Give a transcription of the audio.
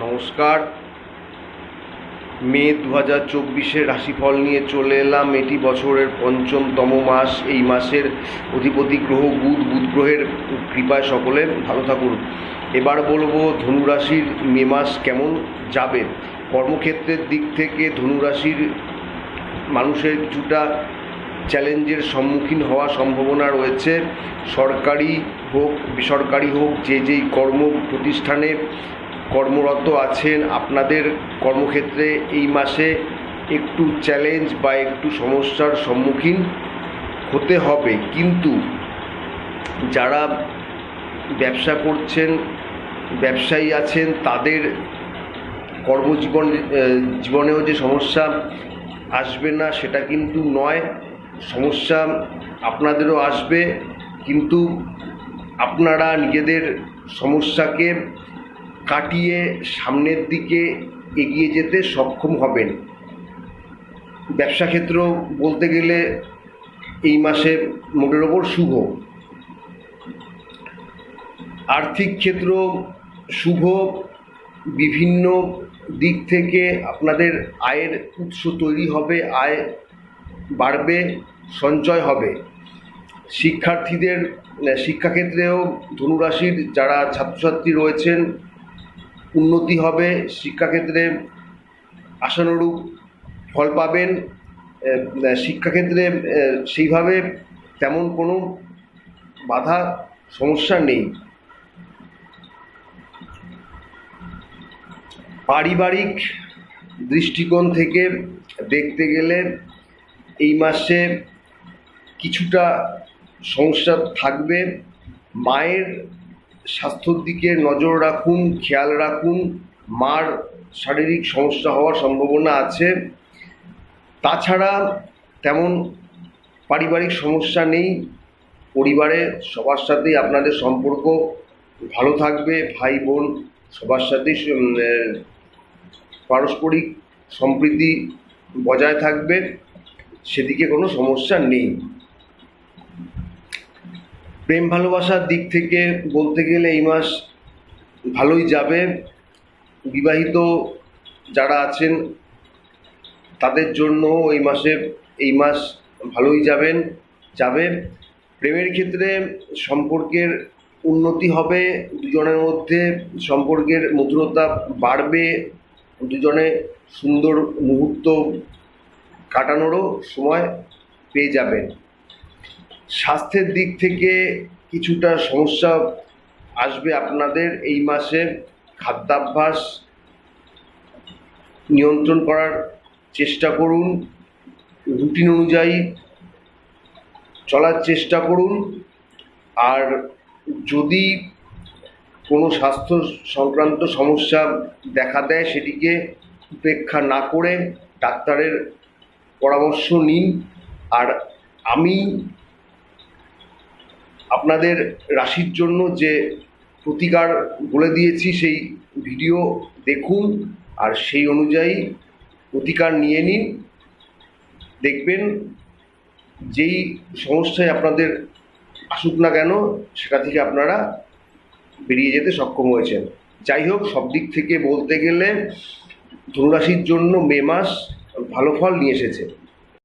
নমস্কার। মে 2024-এর রাশিফল নিয়ে চলে এলাম। এটি বছরের পঞ্চমতম মাস। এই মাসের অধিপতি গ্রহ বুধ গ্রহের কৃপায় সকলে ভালো থাকুন। এবার বলবো ধনুরাশির মে মাস কেমন যাবে। কর্মক্ষেত্রের দিক থেকে ধনুরাশির মানুষের কিছুটা চ্যালেঞ্জের সম্মুখীন হওয়ার সম্ভাবনা রয়েছে। সরকারি হোক বেসরকারি হোক, যেই কর্ম প্রতিষ্ঠানে কর্মরত আছেন, আপনাদের কর্মক্ষেত্রে এই মাসে একটু চ্যালেঞ্জ বা একটু সমস্যার সম্মুখীন হতে হবে। কিন্তু যারা ব্যবসা করছেন, ব্যবসায়ী আছেন, তাদের জীবনেও যে সমস্যা আসবে না সেটা কিন্তু নয়। সমস্যা আপনাদেরও আসবে, কিন্তু আপনারা নিজেদের সমস্যাকে কাটিয়ে সামনের দিকে এগিয়ে যেতে সক্ষম হবেন। ব্যবসা ক্ষেত্র বলতে গেলে এই মাসে মোটের ওপর শুভ। আর্থিক ক্ষেত্র শুভ। বিভিন্ন দিক থেকে আপনাদের আয়ের উৎস তৈরি হবে, আয় বাড়বে, সঞ্চয় হবে। শিক্ষার্থীদের শিক্ষাক্ষেত্রেও ধনুরাশির যারা ছাত্রছাত্রী রয়েছেন উন্নতি হবে, শিক্ষাক্ষেত্রে আশানুরূপ ফল পাবেন। শিক্ষাক্ষেত্রে সেইভাবে তেমন কোনো বাধা সমস্যা নেই। পারিবারিক দৃষ্টিকোণ থেকে দেখতে গেলে এই মাসে কিছুটা সমস্যা থাকবে। মায়ের স্বাস্থ্যর দিকে নজর রাখুন, খেয়াল রাখুন। মার শারীরিক সমস্যা হওয়ার সম্ভাবনা আছে। তাছাড়া তেমন পারিবারিক সমস্যা নেই। পরিবারে সবার সাথেই আপনাদের সম্পর্ক ভালো থাকবে। ভাই বোন সবার সাথেই পারস্পরিক সম্প্রীতি বজায় থাকবে, সেদিকে কোনো সমস্যা নেই। প্রেম ভালোবাসার দিক থেকে বলতে গেলে এই মাস ভালোই যাবে। বিবাহিত যারা আছেন তাদের জন্য এই মাস ভালোই যাবে। প্রেমের ক্ষেত্রে সম্পর্কের উন্নতি হবে, দুজনের মধ্যে সম্পর্কের মধুরতা বাড়বে, দুজনে সুন্দর মুহূর্ত কাটানোরও সময় পেয়ে যাবেন। স্বাস্থ্যের দিক থেকে কিছুটা সমস্যা আসবে আপনাদের এই মাসে। খাদ্যাভ্যাস নিয়ন্ত্রণ করার চেষ্টা করুন, রুটিন অনুযায়ী চলার চেষ্টা করুন। আর যদি কোনো স্বাস্থ্য সংক্রান্ত সমস্যা দেখা দেয় সেটিকে উপেক্ষা না করে ডাক্তারের পরামর্শ নিন। আর আমি আপনাদের রাশির জন্য যে প্রতিকার বলে দিয়েছি সেই ভিডিও দেখুন, আর সেই অনুযায়ী প্রতিকার নিয়ে নিন। দেখবেন যেই সমস্যায় আপনাদের আসুক না কেন সেটা থেকে আপনারা বেরিয়ে যেতে সক্ষম হয়েছেন। যাই হোক, সব দিক থেকে বলতে গেলে ধনুরাশির জন্য মে মাস ভালো ফল নিয়ে এসেছে।